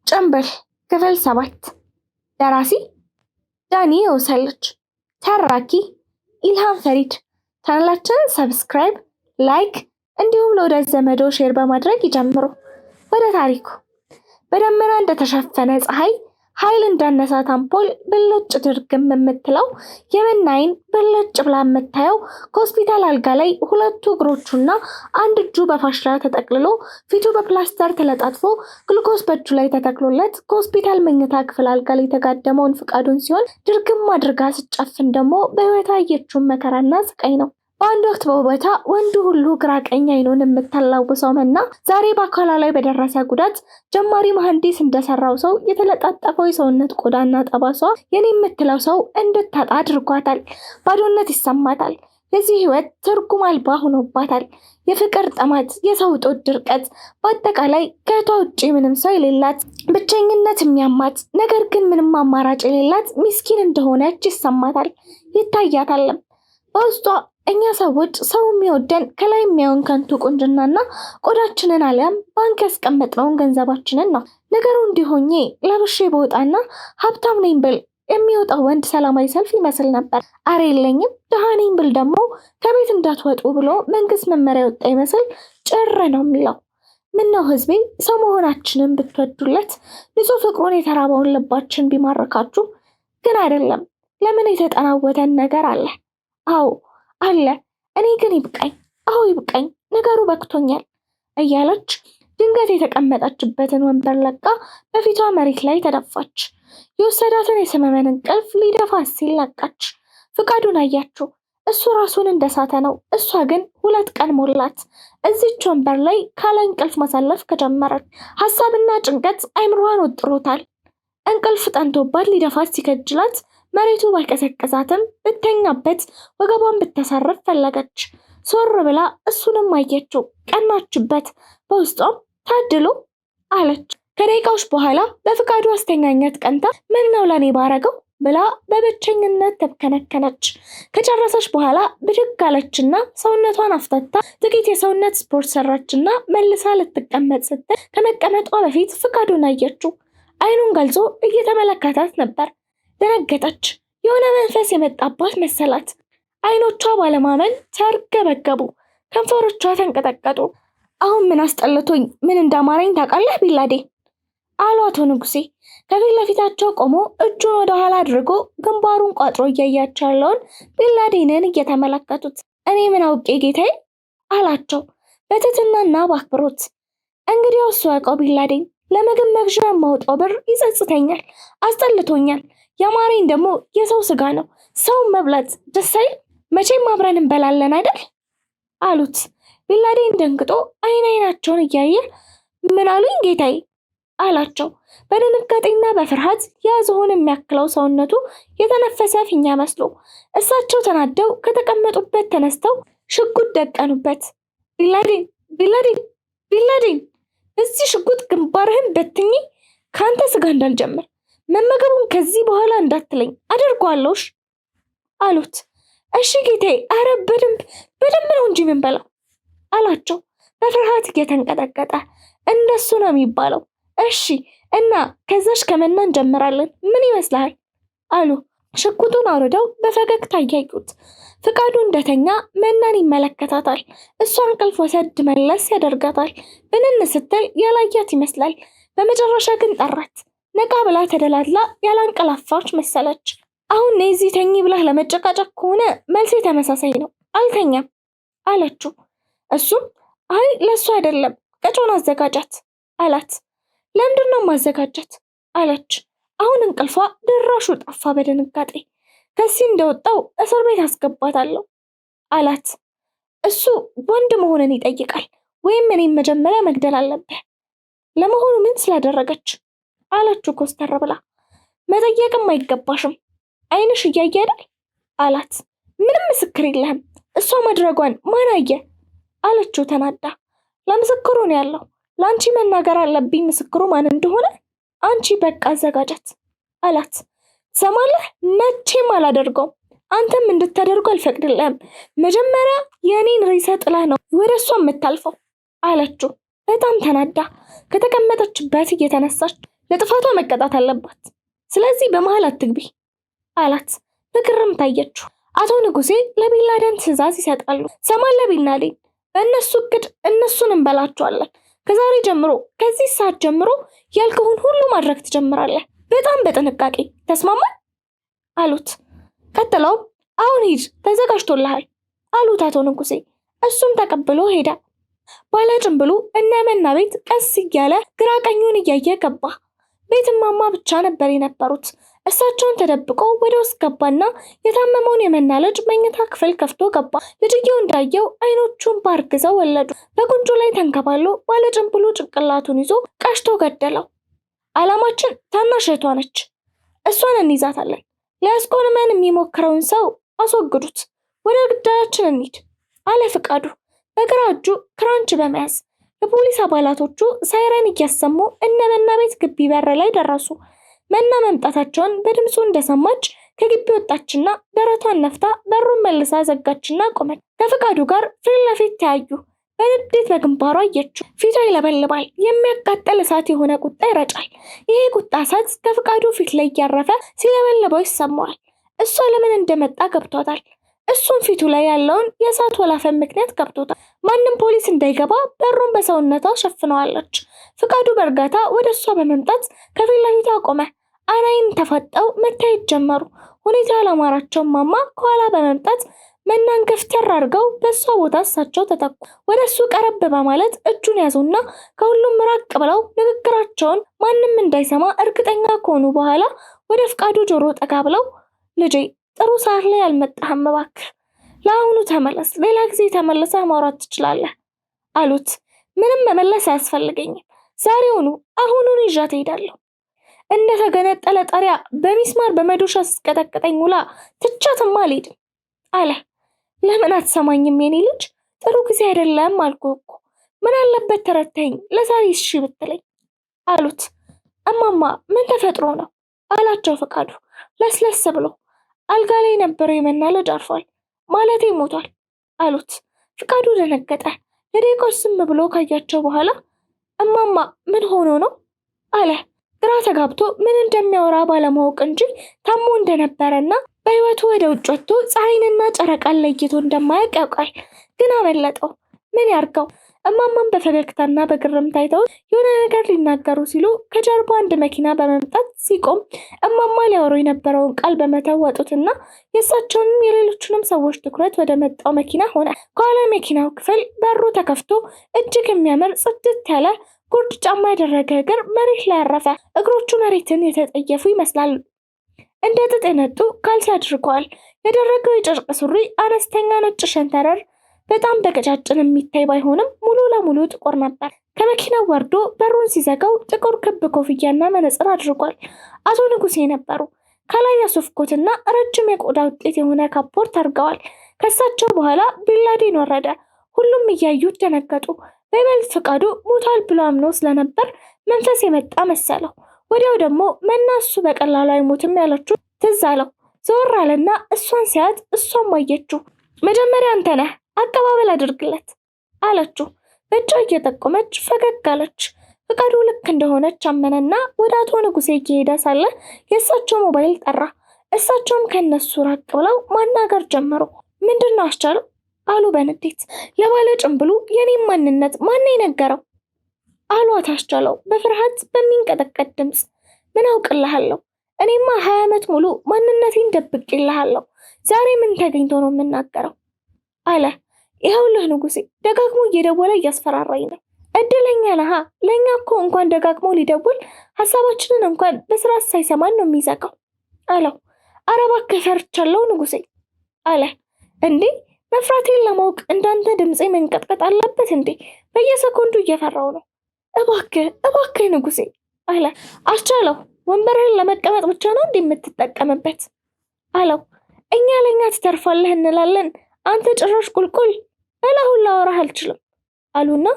ጨምበል ክፍል 7 ደራሲ ዳኒ ወሰልች ተራኪ ኢልሃም ፈሪድ ቻናላችንን ሰብስክራይብ ላይክ እንዲሁም ለወዳጅ ዘመዶ ሼር በማድረግ ይጀምሩ። ወደ ታሪኩ በደመና እንደተሸፈነ ፀሐይ ኃይል እንዳነሳት አምፖል ብልጭ ድርግም የምትለው የመናይን ብልጭ ብላ የምታየው ከሆስፒታል አልጋ ላይ ሁለቱ እግሮቹና አንድ እጁ በፋሽላ ተጠቅልሎ ፊቱ በፕላስተር ተለጣጥፎ ግሉኮስ በእጁ ላይ ተተክሎለት ከሆስፒታል መኝታ ክፍል አልጋ ላይ የተጋደመውን ፍቃዱን ሲሆን ድርግም አድርጋ ስጨፍን ደግሞ በህይወቷ ያየችውን መከራና ስቃይ ነው። በአንድ ወቅት በውበቷ ወንዱ ሁሉ ግራ ቀኝ አይኑን የምታላውሰው መና ዛሬ በአካሏ ላይ በደረሰ ጉዳት ጀማሪ መሐንዲስ እንደሰራው ሰው የተለጣጠፈው የሰውነት ቆዳና ጠባሷ የኔ የምትለው ሰው እንድታጣ አድርጓታል። ባዶነት ይሰማታል። የዚህ ህይወት ትርጉም አልባ ሆኖባታል። የፍቅር ጠማት፣ የሰው ጦት ድርቀት፣ በአጠቃላይ ከቷ ውጪ ምንም ሰው የሌላት ብቸኝነት የሚያማት ነገር ግን ምንም አማራጭ የሌላት ሚስኪን እንደሆነች ይሰማታል፣ ይታያታልም። በውስጧ እኛ ሰዎች ሰው የሚወደን ከላይ የሚያውን ከንቱ ቁንጅናና ቆዳችንን አሊያም ባንክ ያስቀመጥነውን ገንዘባችንን ነው። ነገሩ እንዲሆኜ ለብሼ በወጣና ሀብታም ነኝ ብል የሚወጣው ወንድ ሰላማዊ ሰልፍ ይመስል ነበር። አረ የለኝም ድሃ ነኝ ብል ደግሞ ከቤት እንዳትወጡ ብሎ መንግስት መመሪያ ወጣ ይመስል ጭር ነው የሚለው። ምነው ህዝቤ ሰው መሆናችንን ብትወዱለት፣ ንጹህ ፍቅሩን የተራበውን ልባችን ቢማርካችሁ። ግን አይደለም። ለምን የተጠናወተን ነገር አለ። አዎ አለ። እኔ ግን ይብቃኝ፣ አዎ ይብቃኝ፣ ነገሩ በቅቶኛል እያለች ድንገት የተቀመጠችበትን ወንበር ለቃ በፊቷ መሬት ላይ ተደፋች። የወሰዳትን የሰመመን እንቅልፍ ሊደፋት ሲል ለቃች። ፍቃዱን አያችሁ። እሱ ራሱን እንደሳተ ነው። እሷ ግን 2 ቀን ሞላት እዚች ወንበር ላይ ካለ እንቅልፍ ማሳለፍ ከጀመረች። ሀሳብና ጭንቀት አይምሮዋን ወጥሮታል። እንቅልፍ ጠንቶባት ሊደፋት ሲከጅላት መሬቱ ባይቀሰቀሳትም ብተኛበት ወገቧን ብታሳርፍ ፈለገች። ሶር ብላ እሱንም አየችው፣ ቀናችበት። በውስጧም ታድሎ አለች። ከደቂቃዎች በኋላ በፍቃዱ አስተኛኘት ቀንታ ምን ነው ለኔ ባረገው ብላ በብቸኝነት ተብከነከነች። ከጨረሰች በኋላ ብድግ አለችና ሰውነቷን አፍታታ ጥቂት የሰውነት ስፖርት ሰራችና መልሳ ልትቀመጥ ስትል ከመቀመጧ በፊት ፍቃዱን አየችው። አይኑን ገልጾ እየተመለከታት ነበር። ደነገጠች። የሆነ መንፈስ የመጣባት መሰላት። አይኖቿ ባለማመን ተርገበገቡ፣ ከንፈሮቿ ተንቀጠቀጡ። አሁን ምን አስጠልቶኝ ምን እንዳማረኝ ታውቃለህ ቢላዴ? አሉ አቶ ንጉሴ ከፊት ለፊታቸው ቆሞ እጁን ወደ ኋላ አድርጎ ግንባሩን ቋጥሮ እያያቸው ያለውን ቢላዴንን እየተመለከቱት። እኔ ምን አውቄ ጌታዬ አላቸው በትህትናና በአክብሮት። እንግዲህ እሱ ያውቀው ቢላዴን። ለምግብ መግዣ የማውጣው ብር ይጸጽተኛል፣ አስጠልቶኛል። ያማረኝ ደግሞ የሰው ስጋ ነው። ሰው መብላት ደስ አይል? መቼም አብረን እንበላለን አይደል አሉት። ቢላዴን ደንግጦ አይናቸውን እያየ ምን አሉኝ ጌታዬ አላቸው። በድንጋጤና በፍርሃት ያዝሆን የሚያክለው ሰውነቱ የተነፈሰ ፊኛ መስሎ። እሳቸው ተናደው ከተቀመጡበት ተነስተው ሽጉጥ ደቀኑበት። ቢላዴን ቢላዴን ቢላዴን እዚህ ሽጉጥ ግንባርህን በትኝ፣ ካንተ ስጋ እንዳልጀምር መመገቡን ከዚህ በኋላ እንዳትለኝ አደርጓለሁሽ አሉት። እሺ ጌታዬ፣ አረ በደንብ ነው እንጂ ምን በላው አላቸው በፍርሃት እየተንቀጠቀጠ። እንደሱ ነው የሚባለው። እሺ እና ከዛሽ ከመና እንጀምራለን፣ ምን ይመስልሃል አሉ። ሽጉጡን አውርደው በፈገግታ እያዩት። ፍቃዱ እንደተኛ መናን ይመለከታታል። እሷ እንቅልፍ ወሰድ መለስ ያደርጋታል። ብንን ስትል ያላያት ይመስላል። በመጨረሻ ግን ጠራት። ነቃ ብላ ተደላድላ ያላንቀላፋች መሰለች። አሁን እዚህ ተኝ ብላህ ለመጨቃጨቅ ከሆነ መልሴ ተመሳሳይ ነው፣ አልተኛም አለችው። እሱም አይ ለሱ አይደለም ቀጮን አዘጋጃት አላት። ለምንድነው ማዘጋጃት አለች። አሁን እንቅልፏ ድራሹ ጠፋ በድንጋጤ። ከዚህ እንደወጣው እስር ቤት አስገባታለሁ አላት። እሱ ወንድ መሆንን ይጠይቃል፣ ወይም እኔም መጀመሪያ መግደል አለብህ። ለመሆኑ ምን ስላደረገች አለችው ኮስተር ብላ። መጠየቅም አይገባሽም፣ አይንሽ እያየ አይደል አላት። ምንም ምስክር የለህም፣ እሷ ማድረጓን ማን አየ አለችው ተናዳ። ለምስክሩ ነው ያለው፣ ለአንቺ መናገር አለብኝ ምስክሩ ማን እንደሆነ። አንቺ በቃ አዘጋጃት አላት። ሰማለህ፣ መቼም አላደርገውም፣ አንተም እንድታደርገው አልፈቅድልህም። መጀመሪያ የኔን ሬሳ ጥለህ ነው ወደ እሷ የምታልፈው አለችው በጣም ተናዳ። ከተቀመጠችበት እየተነሳች ለጥፋቷ መቀጣት አለባት። ስለዚህ በመሃል አትግቢ አላት። በግርም ታየችው። አቶ ንጉሴ ለቢንላደን ትዕዛዝ ይሰጣሉ። ሰማለ ቢንላደን፣ በእነሱ እቅድ እነሱን እንበላቸዋለን። ከዛሬ ጀምሮ ከዚህ ሰዓት ጀምሮ ያልከውን ሁሉ ማድረግ ትጀምራለህ። በጣም በጥንቃቄ ተስማማን አሉት። ቀጥለው አሁን ሂድ ተዘጋጅቶልሃል አሉት አቶ ንጉሴ። እሱም ተቀብሎ ሄደ። ባለጭንብሉ እነ መና ቤት ቀስ እያለ ግራ ቀኙን እያየ ገባ። ቤትማማ ብቻ ነበር የነበሩት። እሳቸውን ተደብቆ ወደ ውስጥ ገባና የታመመውን የመና ልጅ መኝታ ክፍል ከፍቶ ገባ። ልጅየው እንዳየው አይኖቹን ባርግዘው ወለዱ። በጉንጩ ላይ ተንከባሎ ባለጭንብሉ ጭንቅላቱን ይዞ ቀሽቶ ገደለው። ዓላማችን ታናሽ እህቷ ነች፣ እሷን እንይዛታለን። ሊያስቆመን የሚሞክረውን ሰው አስወግዱት። ወደ ግዳያችን እንሂድ አለ ፍቃዱ በግራ እጁ ክራንች በመያዝ። የፖሊስ አባላቶቹ ሳይረን እያሰሙ እነ መና ቤት ግቢ በር ላይ ደረሱ። መና መምጣታቸውን በድምፁ እንደሰማች ከግቢ ወጣችና ደረቷን ነፍታ በሩን መልሳ ዘጋችና ቆመች። ከፍቃዱ ጋር ፊት ለፊት ተያዩ። በንዴት በግንባሯ አየችው። ፊቷ ይለበልባል። የሚያቃጥል እሳት የሆነ ቁጣ ይረጫል። ይሄ ቁጣ እሳት ከፍቃዱ ፊት ላይ እያረፈ ሲለበልበው ይሰማዋል። እሷ ለምን እንደመጣ ገብቷታል። እሱም ፊቱ ላይ ያለውን የእሳት ወላፈን ምክንያት ገብቶታል። ማንም ፖሊስ እንዳይገባ በሩን በሰውነቷ ሸፍነዋለች። ፍቃዱ በእርጋታ ወደ እሷ በመምጣት ከፊት ለፊቷ ቆመ። አይን ተፋጠው መታየት ጀመሩ። ሁኔታ ያላማራቸው ማማ ከኋላ በመምጣት መናን ገፍተር አድርገው በእሷ ቦታ እሳቸው ተተኩ። ወደ እሱ ቀረብ በማለት እጁን ያዙና ከሁሉም ራቅ ብለው ንግግራቸውን ማንም እንዳይሰማ እርግጠኛ ከሆኑ በኋላ ወደ ፍቃዱ ጆሮ ጠጋ ብለው ልጄ ጥሩ ሰዓት ላይ አልመጣህም፣ እባክህ ለአሁኑ ተመለስ፣ ሌላ ጊዜ ተመለሰህ ማውራት ትችላለህ አሉት። ምንም መመለስ አያስፈልገኝም፣ ዛሬውኑ አሁኑን ይዣት እሄዳለሁ። እንደተገነጠለ ጣሪያ በሚስማር በመዶሻ ስቀጠቅጠኝ ውላ ትቻትማ አልሄድም አለ። ለምን አትሰማኝም የኔ ልጅ? ጥሩ ጊዜ አይደለም አልኩህ እኮ። ምን አለበት ተረተኝ ለዛሬ እሺ ብትለኝ አሉት። እማማ ምን ተፈጥሮ ነው አላቸው ፍቃዱ ለስለስ ብሎ። አልጋ ላይ የነበረው የመና ልጅ አርፏል፣ ማለቴ ሞቷል አሉት። ፍቃዱ ደነገጠ። ለደቂቃዎች ዝም ብሎ ካያቸው በኋላ እማማ ምን ሆኖ ነው አለ። ግራ ተጋብቶ ምን እንደሚያወራ ባለማወቅ እንጂ ታሞ እንደነበረና በህይወቱ ወደ ውጭ ወጥቶ ፀሐይንና ጨረቃን ለይቶ እንደማያውቅ ያውቃል። ግን አመለጠው። ምን ያርገው? እማማም በፈገግታና በግርም ታይተው የሆነ ነገር ሊናገሩ ሲሉ ከጀርባ አንድ መኪና በመምጣት ሲቆም እማማ ሊያወሩ የነበረውን ቃል በመተው ወጡትና የእሳቸውንም የሌሎቹንም ሰዎች ትኩረት ወደ መጣው መኪና ሆነ። ከኋላ መኪናው ክፍል በሩ ተከፍቶ እጅግ የሚያምር ጽድት ያለ ጉርድ ጫማ ያደረገ እግር መሬት ላይ አረፈ። እግሮቹ መሬትን የተጠየፉ ይመስላሉ። እንደ ጥጥ የነጡ ካልሲ አድርገዋል። ያደረገው የጨርቅ ሱሪ አነስተኛ ነጭ ሸንተረር በጣም በቀጫጭን የሚታይ ባይሆንም ሙሉ ለሙሉ ጥቁር ነበር። ከመኪናው ወርዶ በሩን ሲዘጋው ጥቁር ክብ ኮፍያና መነጽር አድርጓል። አቶ ንጉሴ ነበሩ። ከላይ የሱፍ ኮትና ረጅም የቆዳ ውጤት የሆነ ካፖርት አድርገዋል። ከሳቸው በኋላ ቢንላደን ወረደ። ሁሉም እያዩት ደነገጡ። በይበልጥ ፍቃዱ ሞቷል ብሎ አምኖ ስለነበር መንፈስ የመጣ መሰለው። ወዲያው ደግሞ መና እሱ በቀላሉ አይሞትም ያለችው ትዝ አለው። ዘወር አለና እሷን ሲያት እሷም አየችው። መጀመሪያ አንተ ነህ አቀባበል አድርግለት አለችው። በእጇ እየጠቆመች ፈገግ አለች። ፍቃዱ ልክ እንደሆነች አመነና ወደ አቶ ንጉሴ እየሄደ ሳለ የእሳቸው ሞባይል ጠራ። እሳቸውም ከነሱ ራቅ ብለው ማናገር ጀመሩ። ምንድነው አስቻለው አሉ በንዴት። ለባለ ጭንብሉ የኔም ማንነት ማን የነገረው አሉ አስቻለው በፍርሃት በሚንቀጠቀጥ ድምፅ። ምን አውቅልሃለሁ? እኔማ 20 ዓመት ሙሉ ማንነቴን ደብቄልሃለሁ። ዛሬ ምን ተገኝቶ ነው የምናገረው አለ። ይኸውልህ ንጉሴ ደጋግሞ እየደወለ እያስፈራራኝ ነው። እድለኛ ነህ። ለኛ እኮ እንኳን ደጋግሞ ሊደውል ሐሳባችንን እንኳን በስርዓት ሳይሰማን ነው የሚዘጋው አለው። ኧረ እባክህ ፈርቻለሁ ንጉሴ አለ። እንዴ መፍራቴን ለማወቅ እንዳንተ ድምጼ መንቀጥቀጥ አለበት እንዴ? በየሰኮንዱ እየፈራው ነው። እባክህ ንጉሴ አለ። አስቻለው ወንበርህን ለመቀመጥ ብቻ ነው እንዴ የምትጠቀምበት አለው። እኛ ለኛ ትተርፋለህ እንላለን፣ አንተ ጭራሽ ቁልቁል። እላሁን ላወራህ አልችልም አሉና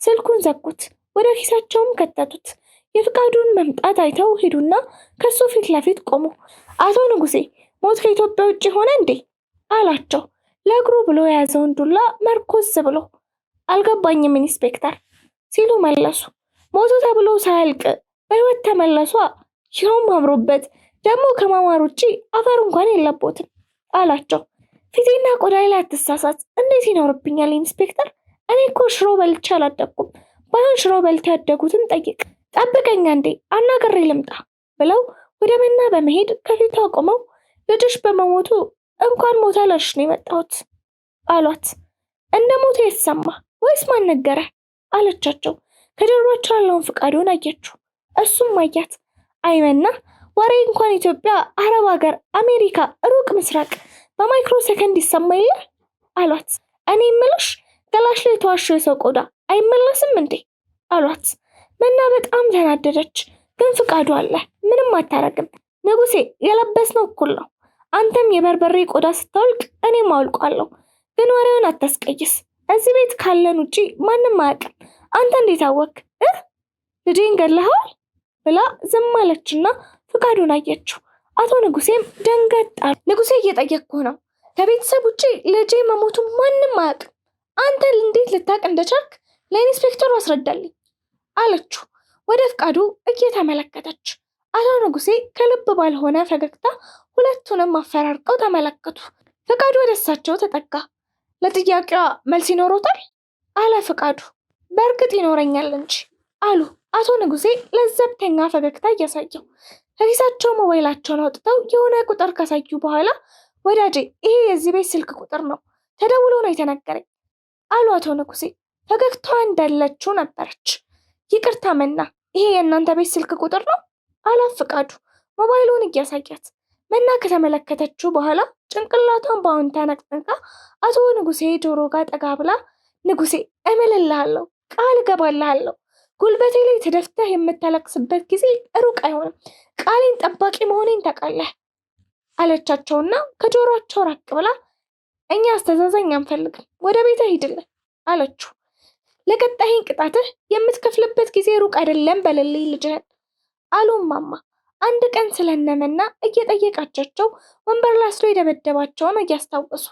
ስልኩን ዘጉት። ወደ ኪሳቸውም ከተቱት። የፍቃዱን መምጣት አይተው ሄዱና ከሱ ፊት ለፊት ቆሙ። አቶ ንጉሴ ሞት ከኢትዮጵያ ውጭ ሆነ እንዴ አላቸው። ለእግሩ ብሎ የያዘውን ዱላ መርኮዝ ብሎ። አልገባኝም ኢንስፔክተር ሲሉ መለሱ። ሞቱ ተብሎ ሳያልቅ በህይወት ተመለሷ። ይኸውም አምሮበት ደግሞ ከማማር ውጪ አፈር እንኳን የለቦትም አላቸው። ፊቴና ቆዳዬ ላይ አትሳሳት። እንዴት ይኖርብኛል ኢንስፔክተር? እኔ እኮ ሽሮ በልቼ አላደኩም። ባይሆን ሽሮ በልተው ያደጉትን ጠይቅ። ጠብቀኛ እንዴ አናግሬ ልምጣ ብለው ወደ መና በመሄድ ከፊቷ ቆመው ልጅሽ በመሞቱ እንኳን ሞተ አላልሽ ነው የመጣሁት አሏት። እንደ ሞተ የተሰማ ወይስ ማን ነገረ አለቻቸው። ከጀርባቸው ያለውን ፍቃዱን አየችው። እሱም አያት። አይመና ወሬ እንኳን ኢትዮጵያ፣ አረብ ሀገር፣ አሜሪካ፣ ሩቅ ምስራቅ በማይክሮ ሰከንድ ይሰማ የለ አሏት። እኔ የምልሽ ገላሽ ላይ የተዋሸው የሰው ቆዳ አይመለስም እንዴ አሏት። መና በጣም ተናደደች። ግን ፍቃዱ አለ፣ ምንም አታረግም። ንጉሴ የለበስነው እኩል ነው። አንተም የበርበሬ ቆዳ ስታወልቅ እኔም አውልቋለሁ። ግን ወሬውን አታስቀይስ። እዚህ ቤት ካለን ውጪ ማንም አያውቅም። አንተ እንዴት አወክ? ልጄን ገለኸዋል ብላ ዝም አለችና ፍቃዱን አየችው። አቶ ንጉሴም ደንገጣ። ንጉሴ እየጠየቅኩ ነው። ከቤተሰብ ውጪ ልጄ መሞቱን ማንም አያውቅም። አንተ እንዴት ልታውቅ እንደቻልክ ለኢንስፔክተሩ አስረዳልኝ አለችው ወደ ፍቃዱ እየተመለከተች። አቶ ንጉሴ ከልብ ባልሆነ ፈገግታ ሁለቱንም አፈራርቀው ተመለከቱ። ፍቃዱ ወደ እሳቸው ተጠጋ። ለጥያቄዋ መልስ ይኖሮታል አለ ፍቃዱ። በእርግጥ ይኖረኛል እንጂ አሉ አቶ ንጉሴ ለዘብተኛ ፈገግታ እያሳየው። ከኪሳቸው ሞባይላቸውን አውጥተው የሆነ ቁጥር ካሳዩ በኋላ ወዳጄ ይሄ የዚህ ቤት ስልክ ቁጥር ነው፣ ተደውሎ ነው የተነገረኝ አሉ አቶ ንጉሴ። ፈገግታዋ እንዳለችው ነበረች። ይቅርታ መና፣ ይሄ የእናንተ ቤት ስልክ ቁጥር ነው አላት ፍቃዱ ሞባይሉን እያሳያት። መና ከተመለከተችው በኋላ ጭንቅላቷን በአዎንታ ነቅንቃ አቶ ንጉሴ ጆሮ ጋር ጠጋ ብላ ንጉሴ እምልልሃለሁ፣ ቃል እገባልሃለሁ፣ ጉልበቴ ላይ ተደፍተህ የምታለቅስበት ጊዜ ሩቅ አይሆንም። ቃሌን ጠባቂ መሆኔን ታውቃለህ አለቻቸውና ከጆሮአቸው ራቅ ብላ እኛ አስተዛዛኝ አንፈልግም፣ ወደ ቤትህ ሂድልን አለችው። ለቀጣይ ቅጣትህ የምትከፍልበት ጊዜ ሩቅ አይደለም በልልኝ ልጅህን አሉ እማማ። አንድ ቀን ስለነመና እየጠየቃቻቸው ወንበር ላይ አስሮ የደበደባቸውን እያስታወሱ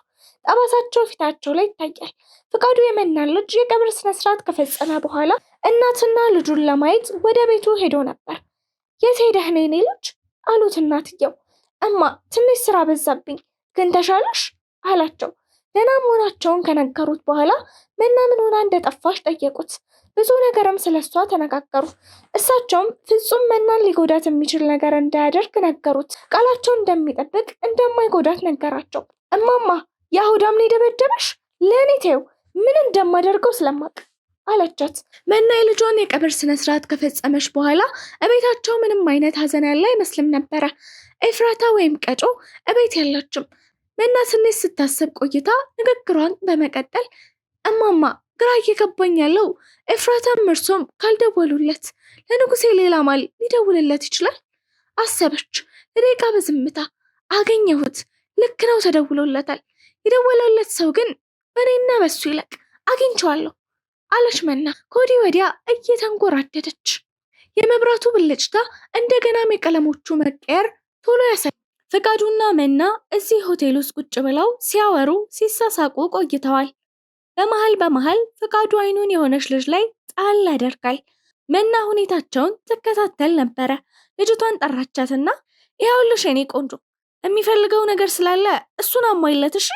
ጠባሳቸው ፊታቸው ላይ ይታያል። ፍቃዱ የመናን ልጅ የቀብር ስነስርዓት ከፈጸመ በኋላ እናትና ልጁን ለማየት ወደ ቤቱ ሄዶ ነበር። የት ሄደህ ነው የኔ ልጅ አሉት እናትየው። እማ ትንሽ ስራ በዛብኝ፣ ግን ተሻለሽ አላቸው። ደህና መሆናቸውን ከነገሩት በኋላ መና ምን ሆና እንደጠፋሽ ጠየቁት። ብዙ ነገርም ስለሷ ተነጋገሩ። እሳቸውም ፍጹም መናን ሊጎዳት የሚችል ነገር እንዳያደርግ ነገሩት። ቃላቸውን እንደሚጠብቅ እንደማይጎዳት ነገራቸው። እማማ የአሁዳም ነው የደበደበሽ? ለእኔ ተይው፣ ምን እንደማደርገው ስለማቅ አለቻት። መና የልጇን የቀብር ስነስርዓት ከፈጸመች በኋላ እቤታቸው ምንም አይነት ሀዘን ያለ አይመስልም ነበረ። ኤፍራታ ወይም ቀጮ እቤት ያለችም። መና ትንሽ ስታስብ ቆይታ ንግግሯን በመቀጠል እማማ ግራ እየገባኝ ያለው ኤፍራታም እርሶም ካልደወሉለት ለንጉሴ ሌላ ማል ሊደውልለት ይችላል አሰበች። ለደቂቃ በዝምታ አገኘሁት፣ ልክ ነው ተደውሎለታል። የደወለለት ሰው ግን በእኔና በሱ ይለቅ አግኝቼዋለሁ አለች መና ከወዲህ ወዲያ እየተንጎራደደች። የመብራቱ ብልጭታ እንደገናም የቀለሞቹ መቀየር ቶሎ ያሳያል። ፍቃዱና መና እዚህ ሆቴል ውስጥ ቁጭ ብለው ሲያወሩ ሲሳሳቁ ቆይተዋል። በመሃል ፍቃዱ አይኑን የሆነች ልጅ ላይ ጣል ያደርጋል። መና ሁኔታቸውን ትከታተል ነበረ። ልጅቷን ጠራቻትና ይኸውልሽ የኔ ቆንጆ የሚፈልገው ነገር ስላለ እሱን አሟይለት እሺ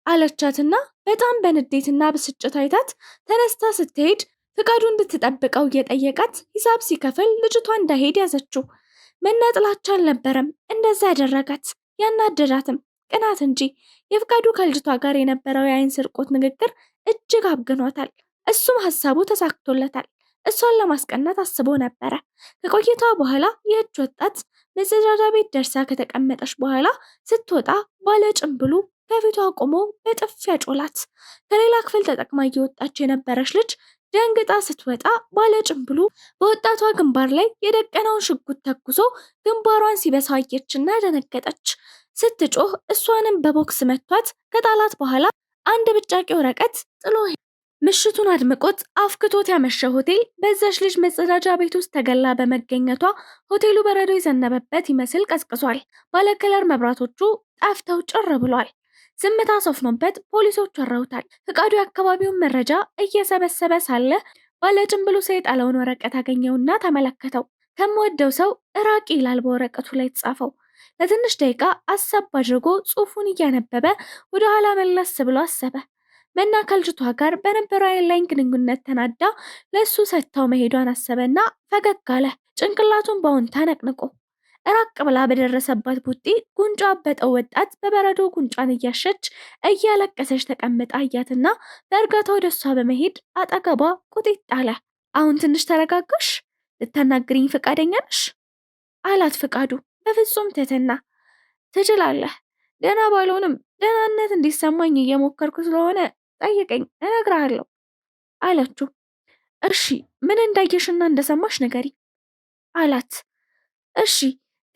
አለቻትና በጣም በንዴትና ብስጭት አይታት ተነስታ ስትሄድ ፍቃዱ እንድትጠብቀው እየጠየቃት ሂሳብ ሲከፍል ልጅቷ እንዳሄድ ያዘችው። መና ጥላቻ አልነበረም እንደዛ ያደረጋት፣ ያናደዳትም ቅናት እንጂ። የፍቃዱ ከልጅቷ ጋር የነበረው የአይን ስርቆት ንግግር እጅግ አብግኗታል። እሱም ሀሳቡ ተሳክቶለታል። እሷን ለማስቀናት አስቦ ነበረ። ከቆይታ በኋላ ይህች ወጣት መጸዳጃ ቤት ደርሳ ከተቀመጠች በኋላ ስትወጣ ባለ ጭንብሉ ከፊቷ ቆሞ በጥፊ ያጮላት። ከሌላ ክፍል ተጠቅማ እየወጣች የነበረች ልጅ ደንግጣ ስትወጣ ባለ ጭንብሉ በወጣቷ ግንባር ላይ የደቀነውን ሽጉጥ ተኩሶ ግንባሯን ሲበሳው አየችና ደነገጠች። ስትጮህ እሷንም በቦክስ መቷት ከጣላት በኋላ አንድ ብጫቂ ወረቀት ጥሎ ምሽቱን አድምቆት አፍክቶት ያመሸ ሆቴል በዛች ልጅ መጸዳጃ ቤት ውስጥ ተገላ በመገኘቷ ሆቴሉ በረዶ የዘነበበት ይመስል ቀዝቅዟል። ባለከለር መብራቶቹ ጠፍተው ጭር ብሏል። ዝምታ ሰፍኖበት ፖሊሶች ወረውታል። ፍቃዱ የአካባቢውን መረጃ እየሰበሰበ ሳለ ባለጭንብሉ የጣለውን ወረቀት አገኘውና ተመለከተው። ከምወደው ሰው ራቅ ይላል በወረቀቱ ላይ የተጻፈው። ለትንሽ ደቂቃ አሰብ አድርጎ ጽሑፉን እያነበበ ወደ ኋላ መለስ ብሎ አሰበ። መና ከልጅቷ ጋር በነበረው የላይን ግንኙነት ተናዳ ለእሱ ሰጥታው መሄዷን አሰበና ፈገግ አለ፣ ጭንቅላቱን በአዎንታ ነቅንቆ። ራቅ ብላ በደረሰባት ቡጢ ጉንጯ አበጠው ወጣት በበረዶ ጉንጯን እያሸች እያለቀሰች ተቀምጣ አያትና በእርጋታ ወደ እሷ በመሄድ አጠገቧ ቁጢጥ አለ። አሁን ትንሽ ተረጋጋሽ? ልታናግሪኝ ፈቃደኛ ነሽ? አላት ፍቃዱ በፍጹም ትህትና። ትችላለህ። ደህና ባልሆንም ደህናነት እንዲሰማኝ እየሞከርኩ ስለሆነ ጠይቀኝ፣ እነግርሃለሁ አለችው። እሺ ምን እንዳየሽና እንደሰማሽ ንገሪ አላት። እሺ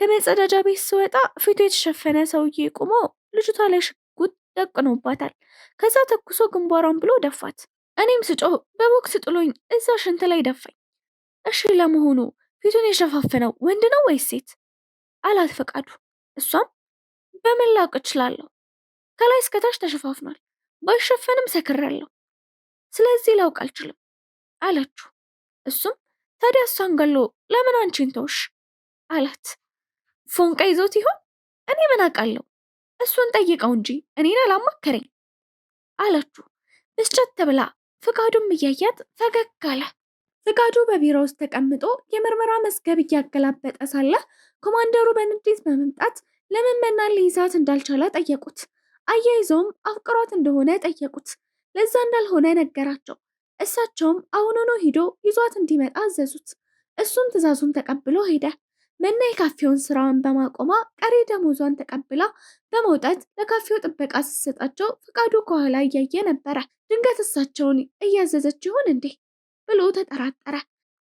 ከመጸዳጃ ቤት ስወጣ ፊቱ የተሸፈነ ሰውዬ ቆሞ ልጅቷ ላይ ሽጉጥ ደቅኖባታል። ከዛ ተኩሶ ግንባሯን ብሎ ደፋት። እኔም ስጮህ በቦክስ ጥሎኝ እዛ ሽንት ላይ ደፋኝ። እሺ ለመሆኑ ፊቱን የሸፋፈነው ወንድ ነው ወይስ ሴት? አላት ፈቃዱ። እሷም በምን ላውቅ እችላለሁ? ከላይ እስከታች ተሸፋፍኗል። ባይሸፈንም ሰክሬያለሁ። ስለዚህ ላውቅ አልችልም አለችው። እሱም ታዲያ እሷን ገሎ ለምን አንቺን ተውሽ? አላት። ፎንቃ ይዞት ይሆን? እኔ ምን አውቃለሁ? እሱን ጠይቀው እንጂ እኔን አላማከረኝ አለችው ብስጭት ብላ። ፍቃዱም እያያት ፈገግ አለ። ፍቃዱ በቢሮ ውስጥ ተቀምጦ የምርመራ መዝገብ እያገላበጠ ሳለ ኮማንደሩ በንዴት በመምጣት ለምን መናን ሊይዛት እንዳልቻለ ጠየቁት። አያይዘውም አፍቅሯት እንደሆነ ጠየቁት። ለዛ እንዳልሆነ ነገራቸው። እሳቸውም አሁኑኑ ሂዶ ይዟት እንዲመጣ አዘዙት። እሱም ትዕዛዙን ተቀብሎ ሄደ። መና የካፌውን ስራውን በማቆሟ ቀሪ ደሞዟን ተቀብላ በመውጣት ለካፌው ጥበቃ ስትሰጣቸው ፍቃዱ ከኋላ እያየ ነበረ። ድንገት እሳቸውን እያዘዘች ይሆን እንዴ ብሎ ተጠራጠረ።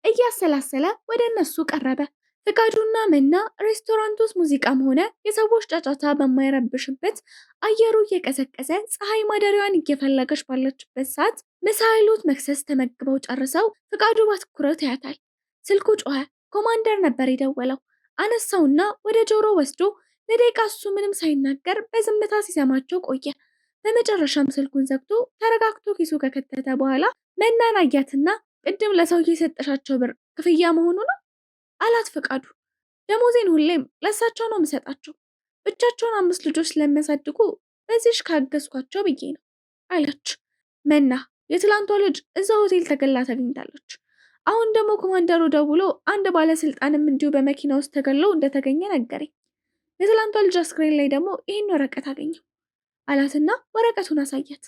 እያሰላሰለ ወደ እነሱ ቀረበ። ፍቃዱና መና ሬስቶራንት ውስጥ ሙዚቃም ሆነ የሰዎች ጫጫታ በማይረብሽበት አየሩ እየቀዘቀዘ ፀሐይ ማደሪያዋን እየፈለገች ባለችበት ሰዓት ምሳ ይሉት መክሰስ ተመግበው ጨርሰው ፍቃዱ በትኩረት ያያታል። ስልኩ ጮኸ። ኮማንደር ነበር የደወለው። አነሳውና ወደ ጆሮ ወስዶ ለደቂቃ እሱ ምንም ሳይናገር በዝምታ ሲሰማቸው ቆየ። በመጨረሻም ስልኩን ዘግቶ ተረጋግቶ ኪሱ ከከተተ በኋላ መናን አያትና ቅድም ለሰውዬ የሰጠሻቸው ብር ክፍያ መሆኑ ነው አላት ፍቃዱ። ደሞዜን ሁሌም ለእሳቸው ነው የምሰጣቸው። ብቻቸውን 5 ልጆች ስለሚያሳድጉ በዚሽ ካገዝኳቸው ብዬ ነው አለች። መና የትላንቷ ልጅ እዛ ሆቴል ተገላ ተገኝታለች። አሁን ደግሞ ኮማንደሩ ደውሎ አንድ ባለስልጣንም እንዲሁ በመኪና ውስጥ ተገለው እንደተገኘ ነገረኝ። የትላንቷ ልጅ አስክሬን ላይ ደግሞ ይህን ወረቀት አገኘው አላትና ወረቀቱን አሳያት።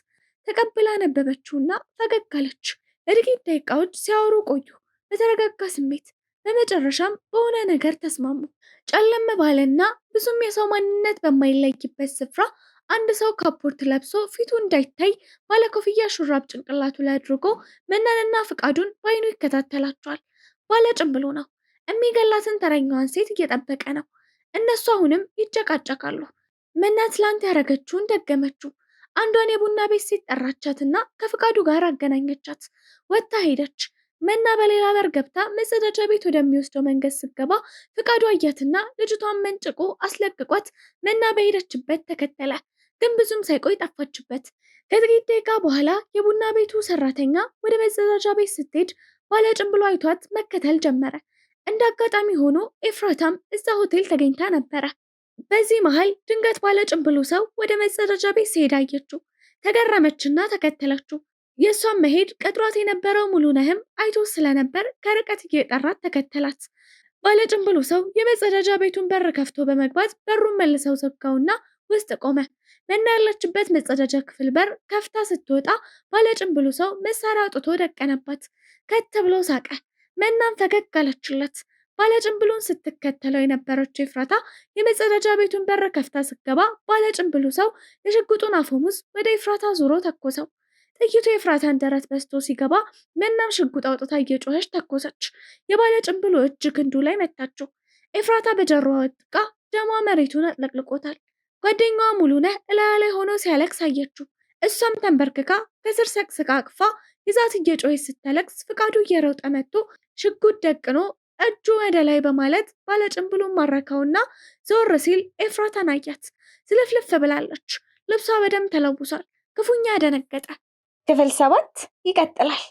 ተቀብላ ነበበችውና ፈገግ አለች። ለጥቂት ደቂቃዎች ሲያወሩ ቆዩ በተረጋጋ ስሜት። በመጨረሻም በሆነ ነገር ተስማሙ። ጨለም ባለና ብዙም የሰው ማንነት በማይለይበት ስፍራ አንድ ሰው ካፖርት ለብሶ ፊቱ እንዳይታይ ባለኮፍያ ሹራብ ጭንቅላቱ ላይ አድርጎ መናንና ፍቃዱን በአይኑ ይከታተላቸዋል። ባለ ጭንብሉ ነው። የሚገላትን ተረኛዋን ሴት እየጠበቀ ነው። እነሱ አሁንም ይጨቃጨቃሉ። መና ትላንት ያረገችውን ደገመችው። አንዷን የቡና ቤት ሴት ጠራቻትና ከፍቃዱ ጋር አገናኘቻት። ወጥታ ሄደች። መና በሌላ በር ገብታ መጸዳጃ ቤት ወደሚወስደው መንገድ ስትገባ ፍቃዱ አያትና ልጅቷን መንጭቆ አስለቅቋት መና በሄደችበት ተከተለ። ግን ብዙም ሳይቆይ ጠፋችበት። ከጥቂት ደቂቃ በኋላ የቡና ቤቱ ሰራተኛ ወደ መጸዳጃ ቤት ስትሄድ ባለጭንብሎ አይቷት መከተል ጀመረ። እንደ አጋጣሚ ሆኖ ኤፍራታም እዛ ሆቴል ተገኝታ ነበረ። በዚህ መሃል ድንገት ባለጭንብሉ ሰው ወደ መጸዳጃ ቤት ሲሄድ አየችው። ተገረመችና ተከተለችው። የእሷን መሄድ ቀጥሯት የነበረው ሙሉነህም አይቶ ስለነበር ከርቀት እየጠራት ተከተላት። ባለጭንብሉ ሰው የመጸዳጃ ቤቱን በር ከፍቶ በመግባት በሩን መልሰው ዘጋውና ውስጥ ቆመ። መና ያለችበት መጸዳጃ ክፍል በር ከፍታ ስትወጣ ባለጭንብሉ ሰው መሳሪያ አውጥቶ ደቀነባት። ከት ብሎ ሳቀ። መናም ፈገግ አለችለት። ባለጭንብሉን ስትከተለው የነበረችው ኤፍራታ የመጸዳጃ ቤቱን በር ከፍታ ስትገባ ባለጭንብሉ ሰው የሽጉጡን አፈሙዝ ወደ ኤፍራታ ዞሮ ተኮሰው። ጥይቱ የኤፍራታን ደረት በስቶ ሲገባ መናም ሽጉጥ አውጥታ እየጮኸች ተኮሰች። የባለጭንብሉ እጅ ክንዱ ላይ መታችው። ኤፍራታ በጀርባዋ ወድቃ ደሟ መሬቱን አጥለቅልቆታል። ጓደኛዋ ሙሉነህ እላያ ላይ ሆኖ ሲያለቅስ አየችው። እሷም ተንበርክካ ከስር ሰቅስቃ አቅፋ ይዛት እየጮኸች ስትለቅስ ፍቃዱ እየሮጠ መጥቶ ሽጉጥ ደቅኖ እጁ ወደ ላይ በማለት ባለጭንብሉን ማረከውና ዞር ሲል ኤፍራታን አያት። ዝልፍልፍ ብላለች። ልብሷ በደም ተለውሷል። ክፉኛ ደነገጠ። ክፍል 7 ይቀጥላል።